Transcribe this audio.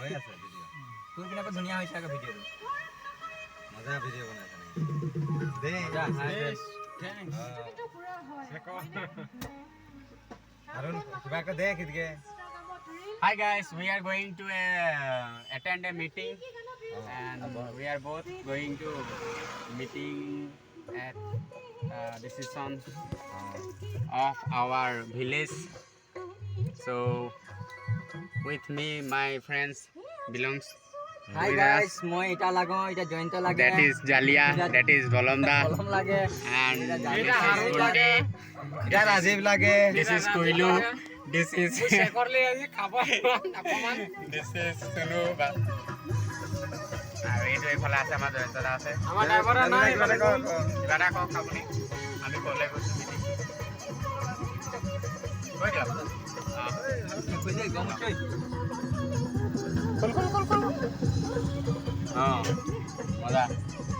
হৈ আছে ভিডিঅ' তোৰ কিনে ধুনীয়া হৈছে আকৌ ভিডিঅ'টো মজা ভিডিঅ' বনাইছে দে আৰু কিবা কৈ দে কিদকে Hi guys, we are going to attend a meeting and we are both going to meeting at decision of our village. So with me, my friends belongs. Hi with guys, us. মই এটা লাগো এটা জয়ন্ত লাগে That is Jalia, that is Bolomda, কলম লাগে and this is Harun Bunty, এটা ৰাজীৱ লাগে this is Koilu, this is this is Sunu. আৰু এইটো এইফালে আছে আমাৰ জয়ন্ত দা আছে আমাৰ ড্ৰাইভাৰ নাই কিবা এটা কওক আপুনি আমি কলে গৈছো মিটিং কৈ দিয়ক মজা